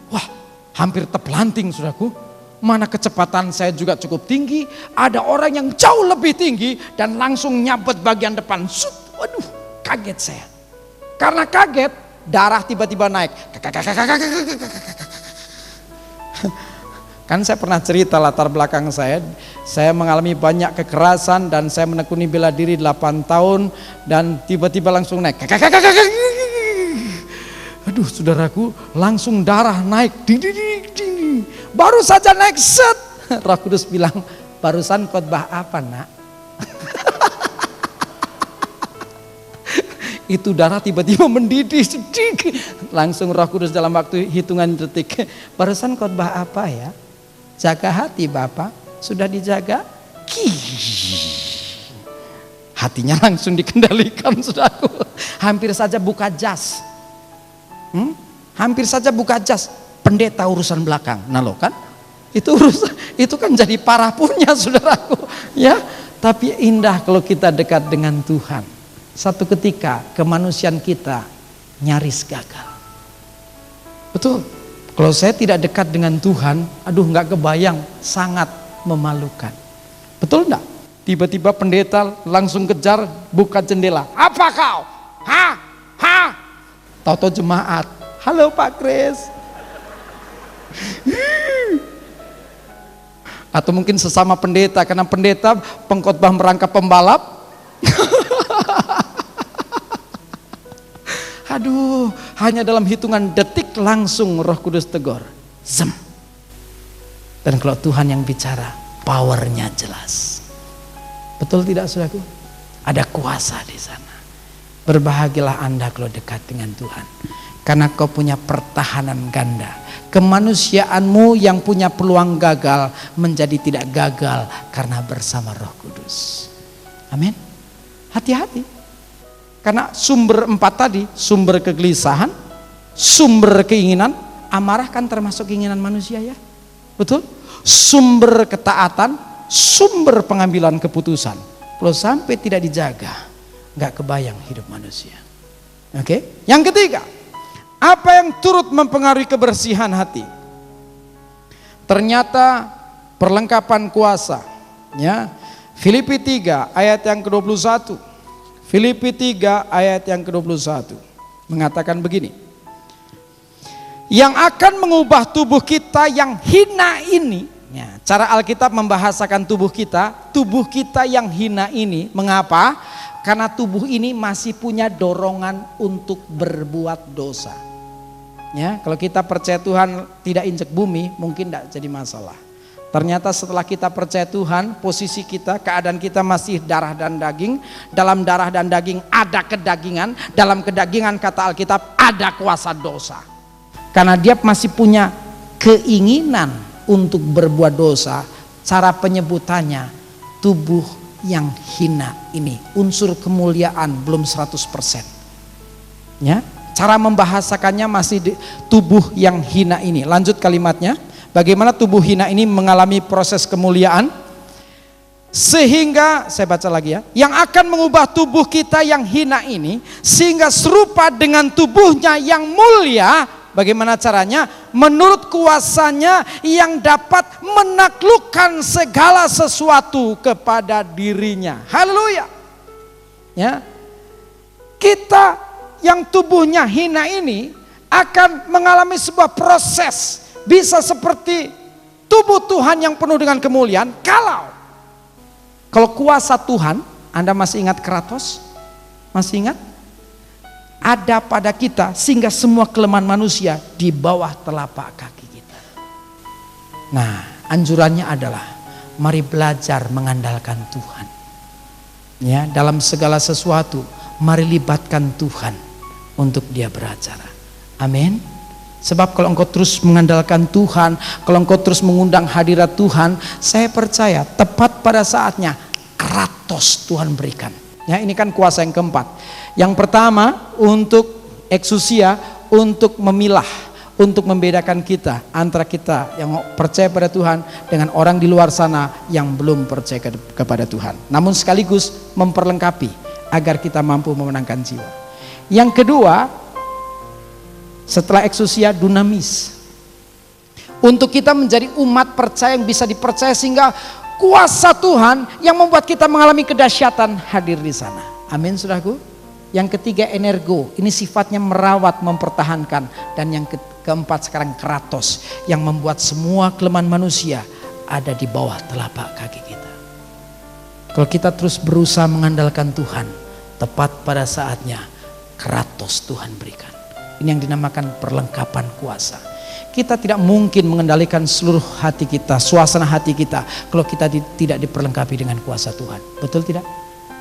Wah, hampir terpelanting, saudaraku. Mana kecepatan saya juga cukup tinggi, ada orang yang jauh lebih tinggi dan langsung nyabet bagian depan. Waduh, kaget saya. Karena kaget, darah tiba-tiba naik. Kan saya pernah cerita latar belakang saya mengalami banyak kekerasan dan saya menekuni bela diri 8 tahun dan tiba-tiba langsung naik. Aduh, saudaraku, langsung darah naik. Baru saja naik, set. Roh Kudus bilang, barusan khotbah apa, nak? Itu darah tiba-tiba mendidih, langsung Roh Kudus dalam waktu hitungan detik, barusan khotbah apa ya? Jaga hati Bapak, sudah dijaga? Hatinya langsung dikendalikan, saudaraku. Hampir saja buka jas. Hampir saja buka jas. Pendeta urusan belakang, nah lo kan? Itu kan jadi parah punya, saudaraku. Ya, tapi indah kalau kita dekat dengan Tuhan. Satu ketika kemanusiaan kita nyaris gagal. Betul. Kalau saya tidak dekat dengan Tuhan, nggak kebayang, sangat memalukan. Betul enggak? Tiba-tiba pendeta langsung kejar, buka jendela. Apa kau? Tahu-tahu jemaat. Halo Pak Kris. Atau mungkin sesama pendeta, karena pendeta pengkhotbah merangkap pembalap. Hanya dalam hitungan detik langsung Roh Kudus tegur. Zem. Dan kalau Tuhan yang bicara, powernya jelas. Betul tidak, saudaraku? Ada kuasa di sana. Berbahagialah Anda kalau dekat dengan Tuhan. Karena kau punya pertahanan ganda. Kemanusiaanmu yang punya peluang gagal menjadi tidak gagal karena bersama Roh Kudus. Amin. Hati-hati. Karena sumber 4 tadi, sumber kegelisahan, sumber keinginan, amarah kan termasuk keinginan manusia ya. Betul? Sumber ketaatan, sumber pengambilan keputusan. Kalau sampai tidak dijaga, nggak kebayang hidup manusia. Oke? Yang ketiga, apa yang turut mempengaruhi kebersihan hati? Ternyata perlengkapan kuasa. Ya. Filipi 3 ayat yang ke-21. Filipi 3 ayat yang ke-21 mengatakan begini. Yang akan mengubah tubuh kita yang hina ini. Ya, cara Alkitab membahasakan tubuh kita yang hina ini. Mengapa? Karena tubuh ini masih punya dorongan untuk berbuat dosa. Ya, kalau kita percaya Tuhan tidak injek bumi, mungkin tidak jadi masalah. Ternyata setelah kita percaya Tuhan, posisi kita, keadaan kita masih darah dan daging. Dalam darah dan daging ada kedagingan. Dalam kedagingan kata Alkitab ada kuasa dosa. Karena dia masih punya keinginan untuk berbuat dosa. Cara penyebutannya tubuh yang hina ini. Unsur kemuliaan belum 100%. Ya, cara membahasakannya masih tubuh yang hina ini. Lanjut kalimatnya. Bagaimana tubuh hina ini mengalami proses kemuliaan? Sehingga, saya baca lagi ya. Yang akan mengubah tubuh kita yang hina ini. Sehingga serupa dengan tubuhnya yang mulia. Bagaimana caranya? Menurut kuasanya yang dapat menaklukkan segala sesuatu kepada dirinya. Haleluya. Ya. Kita yang tubuhnya hina ini akan mengalami sebuah proses. Bisa seperti tubuh Tuhan yang penuh dengan kemuliaan. Kalau kuasa Tuhan, Anda masih ingat Kratos? Masih ingat? Ada pada kita sehingga semua kelemahan manusia di bawah telapak kaki kita. Nah, anjurannya adalah mari belajar mengandalkan Tuhan. Ya, dalam segala sesuatu mari libatkan Tuhan untuk dia beracara. Amin. Sebab kalau engkau terus mengandalkan Tuhan, kalau engkau terus mengundang hadirat Tuhan, saya percaya tepat pada saatnya Kratos Tuhan berikan. Ya, ini kan kuasa yang keempat. Yang pertama untuk eksusia, untuk memilah, untuk membedakan kita antara kita yang percaya pada Tuhan dengan orang di luar sana yang belum percaya kepada Tuhan. Namun sekaligus memperlengkapi agar kita mampu memenangkan jiwa. Yang kedua, setelah eksusia, dunamis. Untuk kita menjadi umat percaya yang bisa dipercaya sehingga kuasa Tuhan yang membuat kita mengalami kedahsyatan hadir di sana. Amin, saudaraku. Yang ketiga, energo. Ini sifatnya merawat, mempertahankan. Dan yang keempat sekarang Kratos yang membuat semua kelemahan manusia ada di bawah telapak kaki kita. Kalau kita terus berusaha mengandalkan Tuhan, tepat pada saatnya Kratos Tuhan berikan. Ini yang dinamakan perlengkapan kuasa. Kita tidak mungkin mengendalikan seluruh hati kita, suasana hati kita, kalau kita tidak diperlengkapi dengan kuasa Tuhan. Betul tidak?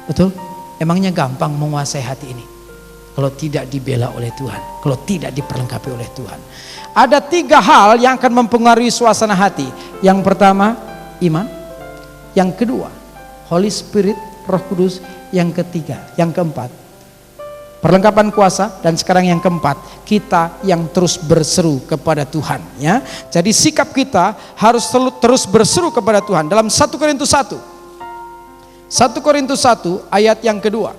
Betul? Emangnya gampang menguasai hati ini kalau tidak dibela oleh Tuhan, kalau tidak diperlengkapi oleh Tuhan. Ada 3 hal yang akan mempengaruhi suasana hati. Yang pertama, iman. Yang kedua, Holy Spirit, Roh Kudus. Yang ketiga, yang keempat, perlengkapan kuasa. Dan sekarang yang keempat, kita yang terus berseru kepada Tuhan. Ya, jadi sikap kita harus terus berseru kepada Tuhan. Dalam 1 Korintus 1 ayat yang kedua.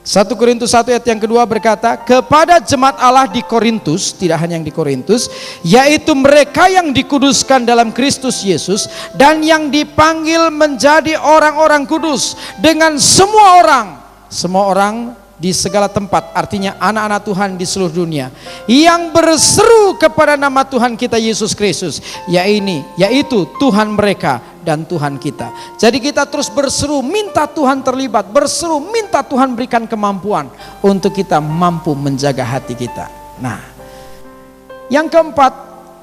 1 Korintus 1 ayat yang kedua berkata, kepada jemaat Allah di Korintus, tidak hanya yang di Korintus, yaitu mereka yang dikuduskan dalam Kristus Yesus dan yang dipanggil menjadi orang-orang kudus, dengan semua orang di segala tempat, artinya anak-anak Tuhan di seluruh dunia yang berseru kepada nama Tuhan kita Yesus Kristus, yaitu Tuhan mereka dan Tuhan kita. Jadi kita terus berseru, minta Tuhan terlibat, berseru, minta Tuhan berikan kemampuan untuk kita mampu menjaga hati kita. Nah, yang keempat,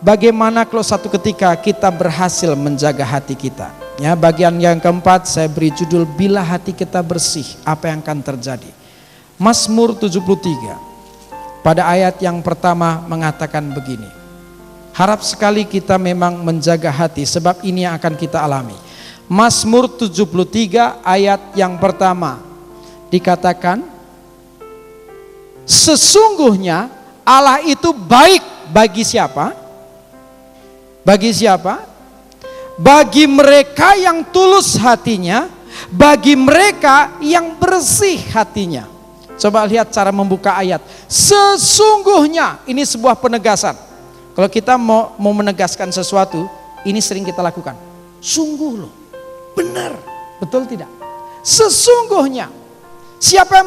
bagaimana kalau satu ketika kita berhasil menjaga hati kita? Ya, bagian yang keempat saya beri judul, bila hati kita bersih, apa yang akan terjadi? Mazmur 73 pada ayat yang pertama mengatakan begini. Harap sekali kita memang menjaga hati, sebab ini yang akan kita alami. Mazmur 73 ayat yang pertama dikatakan, sesungguhnya Allah itu baik bagi siapa? Bagi siapa? Bagi mereka yang tulus hatinya, bagi mereka yang bersih hatinya. Coba lihat cara membuka ayat. Sesungguhnya, ini sebuah penegasan. Kalau kita mau menegaskan sesuatu, ini sering kita lakukan. Sungguh loh, benar, betul tidak? Sesungguhnya, siapa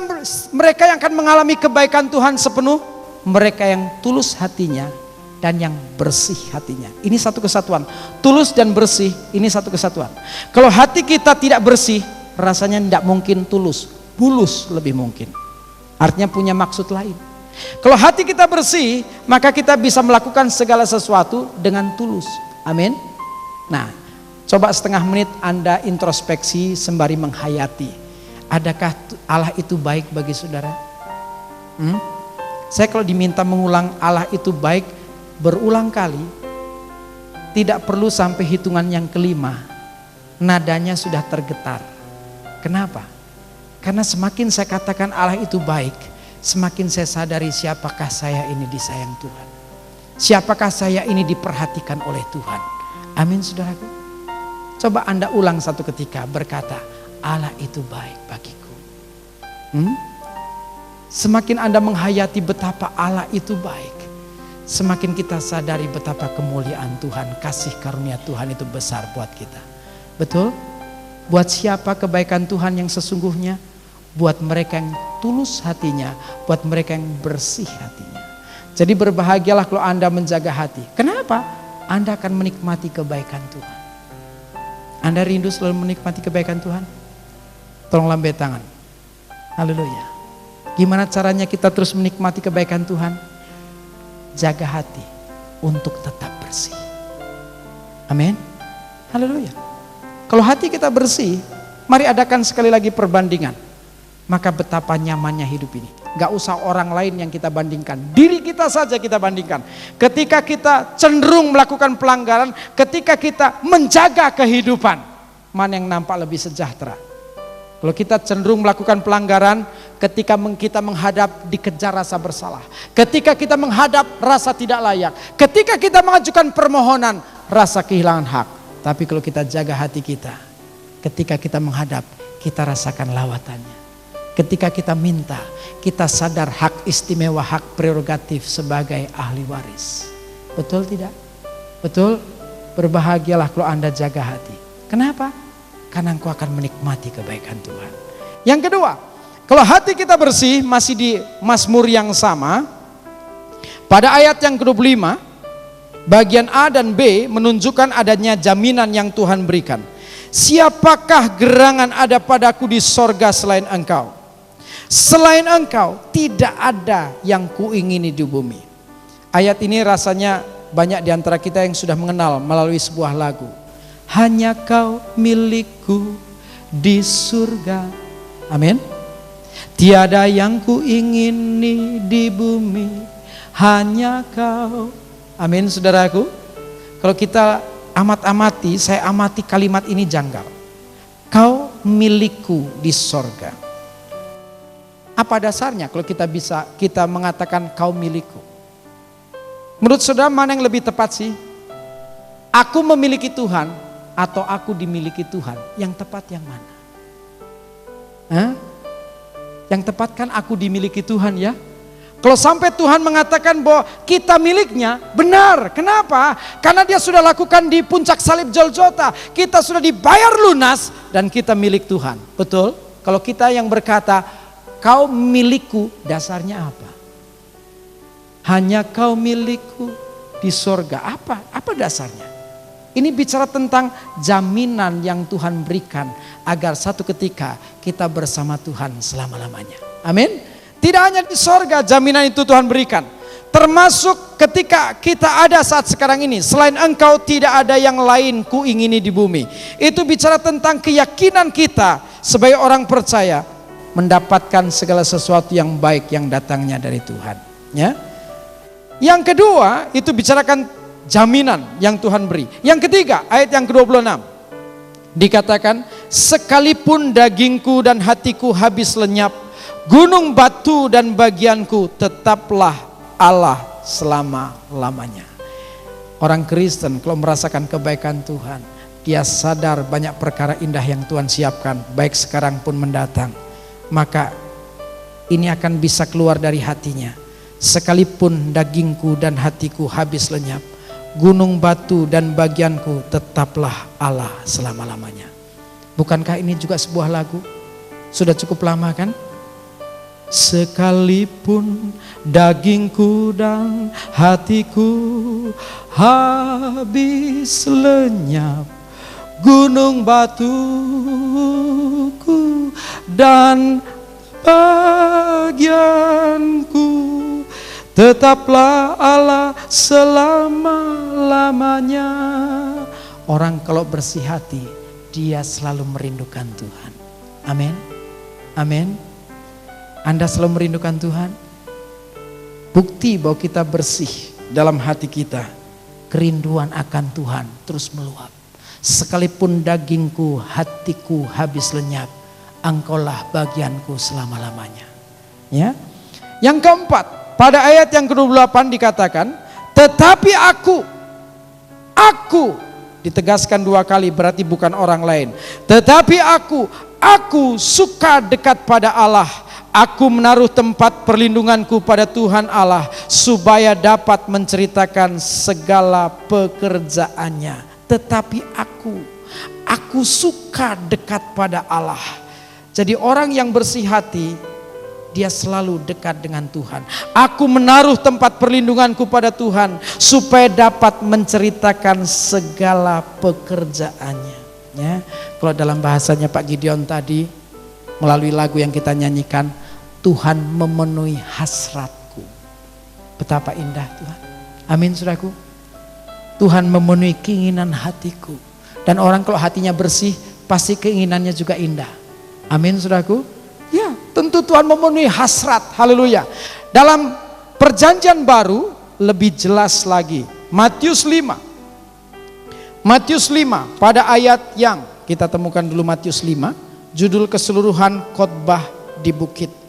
mereka yang akan mengalami kebaikan Tuhan sepenuh? Mereka yang tulus hatinya dan yang bersih hatinya. Ini satu kesatuan. Tulus dan bersih, ini satu kesatuan. Kalau hati kita tidak bersih, rasanya tidak mungkin tulus, bulus lebih mungkin. Artinya punya maksud lain. Kalau hati kita bersih, maka kita bisa melakukan segala sesuatu dengan tulus. Amin. Nah, coba setengah menit Anda introspeksi sembari menghayati. Adakah Allah itu baik bagi saudara? Saya kalau diminta mengulang Allah itu baik berulang kali, tidak perlu sampai hitungan yang kelima, nadanya sudah tergetar. Kenapa? Karena semakin saya katakan Allah itu baik, semakin saya sadari siapakah saya ini disayang Tuhan. Siapakah saya ini diperhatikan oleh Tuhan. Amin saudaraku. Coba Anda ulang satu ketika berkata, Allah itu baik bagiku. Semakin Anda menghayati betapa Allah itu baik, semakin kita sadari betapa kemuliaan Tuhan, kasih karunia Tuhan itu besar buat kita. Betul? Buat siapa kebaikan Tuhan yang sesungguhnya? Buat mereka yang tulus hatinya, buat mereka yang bersih hatinya. Jadi berbahagialah kalau Anda menjaga hati. Kenapa? Anda akan menikmati kebaikan Tuhan. Anda rindu selalu menikmati kebaikan Tuhan? Tolong lambaikan tangan. Haleluya. Gimana caranya kita terus menikmati kebaikan Tuhan? Jaga hati untuk tetap bersih. Amin. Haleluya. Kalau hati kita bersih, mari adakan sekali lagi perbandingan. Maka betapa nyamannya hidup ini. Gak usah orang lain yang kita bandingkan, diri kita saja kita bandingkan. Ketika kita cenderung melakukan pelanggaran, ketika kita menjaga kehidupan, mana yang nampak lebih sejahtera? Kalau kita cenderung melakukan pelanggaran, ketika kita menghadap dikejar rasa bersalah, ketika kita menghadap rasa tidak layak, ketika kita mengajukan permohonan rasa kehilangan hak. Tapi kalau kita jaga hati kita, ketika kita menghadap, kita rasakan lawatannya. Ketika kita minta, kita sadar hak istimewa, hak prerogatif sebagai ahli waris. Betul tidak? Betul? Berbahagialah kalau Anda jaga hati. Kenapa? Karena engkau akan menikmati kebaikan Tuhan. Yang kedua, kalau hati kita bersih, masih di Mazmur yang sama, pada ayat yang ke-25, bagian A dan B menunjukkan adanya jaminan yang Tuhan berikan. Siapakah gerangan ada padaku di sorga selain engkau? Selain engkau tidak ada yang kuingini di bumi. Ayat ini rasanya banyak di antara kita yang sudah mengenal melalui sebuah lagu. Hanya kau milikku di surga. Amin. Tiada yang kuingini di bumi, hanya kau. Amin saudaraku. Kalau kita amat-amati, saya amati kalimat ini janggal. Kau milikku di sorga. Apa dasarnya kalau kita mengatakan kau milikku? Menurut saudara mana yang lebih tepat sih? Aku memiliki Tuhan atau aku dimiliki Tuhan? Yang tepat yang mana? Yang tepat kan aku dimiliki Tuhan ya? Kalau sampai Tuhan mengatakan bahwa kita miliknya, benar. Kenapa? Karena dia sudah lakukan di puncak salib Golgota. Kita sudah dibayar lunas dan kita milik Tuhan. Betul? Kalau kita yang berkata, kau milikku, dasarnya apa? Hanya kau milikku di sorga. Apa dasarnya? Ini bicara tentang jaminan yang Tuhan berikan agar satu ketika kita bersama Tuhan selama-lamanya. Amin. Tidak hanya di sorga jaminan itu Tuhan berikan. Termasuk ketika kita ada saat sekarang ini. Selain engkau tidak ada yang lain ku ingini di bumi. Itu bicara tentang keyakinan kita sebagai orang percaya mendapatkan segala sesuatu yang baik yang datangnya dari Tuhan. Ya. Yang kedua itu bicarakan jaminan yang Tuhan beri. Yang ketiga ayat yang ke-26 dikatakan, sekalipun dagingku dan hatiku habis lenyap, gunung batu dan bagianku tetaplah Allah selama-lamanya. Orang Kristen kalau merasakan kebaikan Tuhan, dia sadar banyak perkara indah yang Tuhan siapkan, baik sekarang pun mendatang. Maka ini akan bisa keluar dari hatinya. Sekalipun dagingku dan hatiku habis lenyap, gunung batu dan bagianku, tetaplah Allah selama-lamanya. Bukankah ini juga sebuah lagu? Sudah cukup lama kan? Sekalipun dagingku dan hatiku habis lenyap, gunung batuku dan bagianku, tetaplah Allah selama-lamanya. Orang kalau bersih hati, dia selalu merindukan Tuhan. Amin. Amin. Anda selalu merindukan Tuhan? Bukti bahwa kita bersih dalam hati kita, kerinduan akan Tuhan terus meluap. Sekalipun dagingku, hatiku habis lenyap, Engkaulah bagianku selama-lamanya. Ya. Yang keempat, pada ayat yang ke-28 dikatakan, tetapi aku ditegaskan 2 kali, berarti bukan orang lain. Tetapi aku suka dekat pada Allah. Aku menaruh tempat perlindunganku pada Tuhan Allah, supaya dapat menceritakan segala pekerjaannya. Tetapi aku suka dekat pada Allah. Jadi orang yang bersih hati, dia selalu dekat dengan Tuhan. Aku menaruh tempat perlindunganku pada Tuhan, supaya dapat menceritakan segala pekerjaannya. Ya, kalau dalam bahasanya Pak Gideon tadi, melalui lagu yang kita nyanyikan, Tuhan memenuhi hasratku. Betapa indah Tuhan. Amin saudaraku. Tuhan memenuhi keinginan hatiku. Dan orang kalau hatinya bersih, pasti keinginannya juga indah. Amin saudaraku. Ya, tentu Tuhan memenuhi hasrat. Haleluya. Dalam perjanjian baru lebih jelas lagi. Matius 5 pada ayat yang kita temukan dulu, Matius 5, judul keseluruhan khotbah di bukit.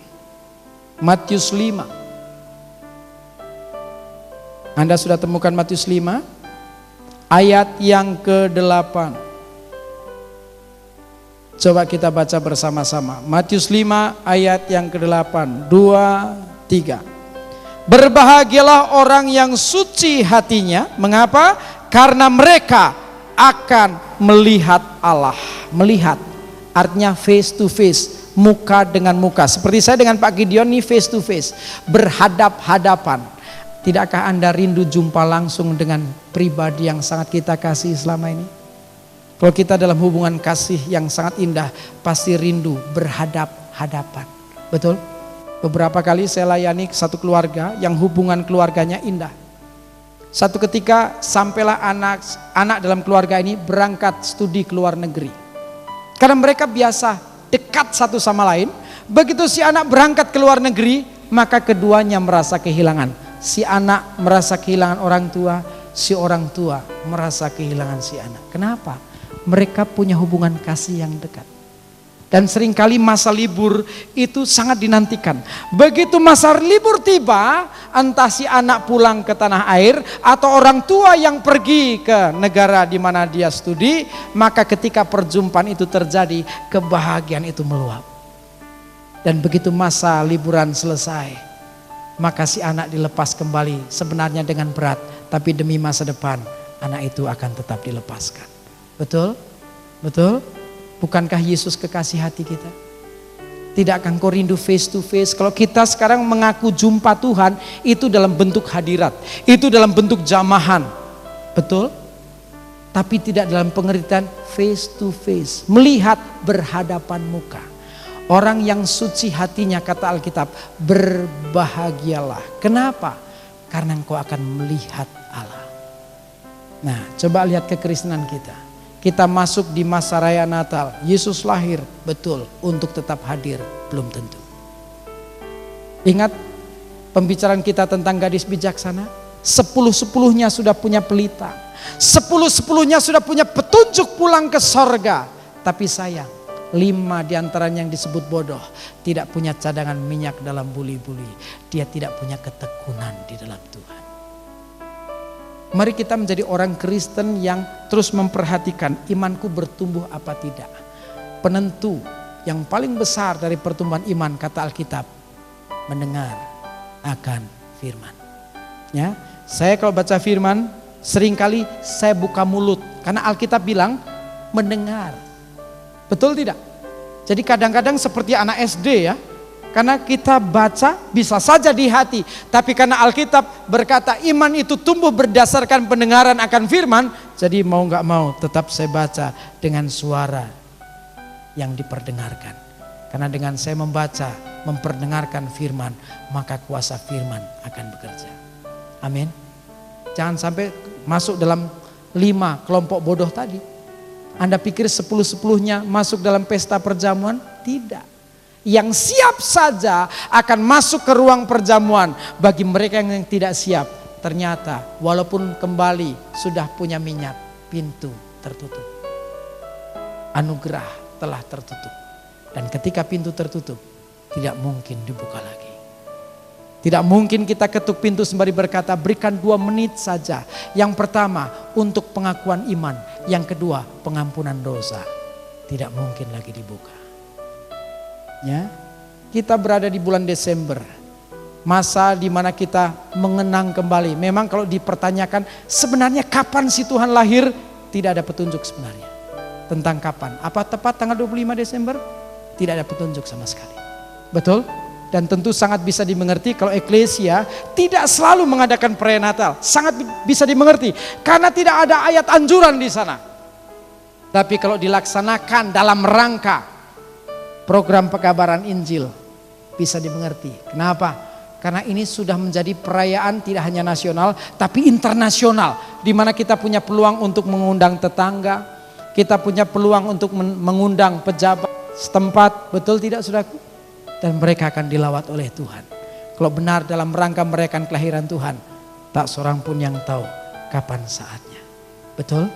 Matius 5. Anda sudah temukan Matius 5 ayat yang ke-8. Coba kita baca bersama-sama. Matius 5 ayat yang ke-8. 2, 3. Berbahagialah orang yang suci hatinya. Mengapa? Karena mereka akan melihat Allah. Melihat artinya face to face, muka dengan muka. Seperti saya dengan Pak Gideon ini face to face, berhadap-hadapan. Tidakkah Anda rindu jumpa langsung dengan pribadi yang sangat kita kasih selama ini? Kalau kita dalam hubungan kasih yang sangat indah, pasti rindu berhadap-hadapan. Betul? Beberapa kali saya layani satu keluarga yang hubungan keluarganya indah. Satu ketika sampailah anak dalam keluarga ini berangkat studi ke luar negeri. Karena mereka biasa dekat satu sama lain. Begitu si anak berangkat ke luar negeri, maka keduanya merasa kehilangan. Si anak merasa kehilangan orang tua, si orang tua merasa kehilangan si anak. Kenapa? Mereka punya hubungan kasih yang dekat. Dan seringkali masa libur itu sangat dinantikan. Begitu masa libur tiba, entah si anak pulang ke tanah air atau orang tua yang pergi ke negara di mana dia studi, maka ketika perjumpaan itu terjadi, kebahagiaan itu meluap. Dan begitu masa liburan selesai, maka si anak dilepas kembali, sebenarnya dengan berat, tapi demi masa depan anak itu akan tetap dilepaskan. Betul? Betul? Bukankah Yesus kekasih hati kita? Tidakkah engkau rindu face to face? Kalau kita sekarang mengaku jumpa Tuhan, itu dalam bentuk hadirat, itu dalam bentuk jamahan. Betul? Tapi tidak dalam pengertian face to face, melihat berhadapan muka. Orang yang suci hatinya, kata Alkitab, berbahagialah. Kenapa? Karena engkau akan melihat Allah. Nah, coba lihat kekristenan kita. Kita masuk di masa raya Natal. Yesus lahir, betul, untuk tetap hadir, belum tentu. Ingat pembicaraan kita tentang gadis bijaksana? 10-10-nya sudah punya pelita. 10-10-nya sudah punya petunjuk pulang ke sorga. Tapi sayang, 5 diantaranya yang disebut bodoh, tidak punya cadangan minyak dalam buli-buli. Dia tidak punya ketekunan di dalam Tuhan. Mari kita menjadi orang Kristen yang terus memperhatikan imanku bertumbuh apa tidak. Penentu yang paling besar dari pertumbuhan iman, kata Alkitab, mendengar akan firman. Ya, saya kalau baca firman, seringkali saya buka mulut. Karena Alkitab bilang mendengar. Betul tidak? Jadi kadang-kadang seperti anak SD ya. Karena kita baca bisa saja di hati. Tapi karena Alkitab berkata iman itu tumbuh berdasarkan pendengaran akan firman. Jadi mau gak mau tetap saya baca dengan suara yang diperdengarkan. Karena dengan saya membaca, memperdengarkan firman, maka kuasa firman akan bekerja. Amin. Jangan sampai masuk dalam 5 kelompok bodoh tadi. Anda pikir 10-10-nya masuk dalam pesta perjamuan? Tidak. Yang siap saja akan masuk ke ruang perjamuan. Bagi mereka yang tidak siap, ternyata walaupun kembali sudah punya minyak, pintu tertutup. Anugerah telah tertutup. Dan ketika pintu tertutup, tidak mungkin dibuka lagi. Tidak mungkin kita ketuk pintu sembari berkata, berikan 2 menit saja. Yang pertama untuk pengakuan iman, yang kedua pengampunan dosa. Tidak mungkin lagi dibuka. Ya, kita berada di bulan Desember, masa di mana kita mengenang kembali. Memang kalau dipertanyakan sebenarnya kapan sih Tuhan lahir, tidak ada petunjuk sebenarnya tentang kapan. Apa tepat tanggal 25 Desember? Tidak ada petunjuk sama sekali. Betul? Dan tentu sangat bisa dimengerti kalau eklesia tidak selalu mengadakan perayaan Natal. Sangat bisa dimengerti karena tidak ada ayat anjuran di sana. Tapi kalau dilaksanakan dalam rangka program pekabaran Injil bisa dimengerti. Kenapa? Karena ini sudah menjadi perayaan tidak hanya nasional tapi internasional, di mana kita punya peluang untuk mengundang tetangga, kita punya peluang untuk mengundang pejabat setempat, betul tidak saudaraku? Dan mereka akan dilawat oleh Tuhan. Kalau benar dalam rangka merayakan kelahiran Tuhan, tak seorang pun yang tahu kapan saatnya. Betul?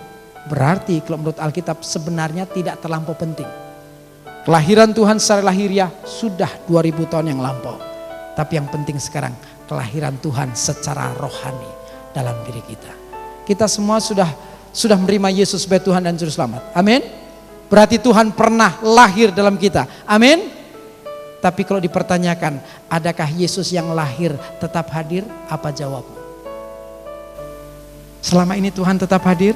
Berarti kalau menurut Alkitab sebenarnya tidak terlampau penting. Kelahiran Tuhan secara lahiriah sudah 2000 tahun yang lampau. Tapi yang penting sekarang kelahiran Tuhan secara rohani dalam diri kita. Kita semua sudah menerima Yesus sebagai Tuhan dan Juru Selamat. Amin. Berarti Tuhan pernah lahir dalam kita. Amin. Tapi kalau dipertanyakan, adakah Yesus yang lahir tetap hadir? Apa jawabmu? Selama ini Tuhan tetap hadir.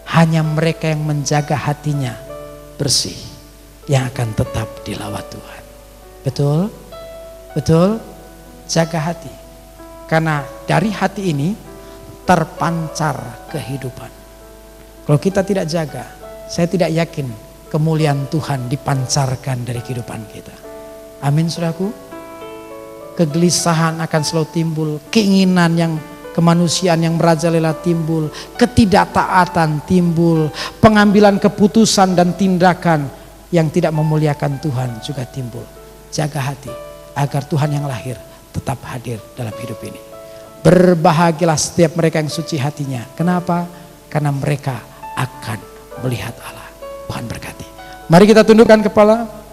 Hanya mereka yang menjaga hatinya bersih yang akan tetap dilawat Tuhan. Betul? Betul? Jaga hati. Karena dari hati ini terpancar kehidupan. Kalau kita tidak jaga, saya tidak yakin kemuliaan Tuhan dipancarkan dari kehidupan kita. Amin saudaraku. Kegelisahan akan selalu timbul, keinginan yang kemanusiaan yang merajalela timbul, ketidaktaatan timbul, pengambilan keputusan dan tindakan yang tidak memuliakan Tuhan juga timbul. Jaga hati agar Tuhan yang lahir tetap hadir dalam hidup ini. Berbahagialah setiap mereka yang suci hatinya. Kenapa? Karena mereka akan melihat Allah. Tuhan berkati. Mari kita tundukkan kepala.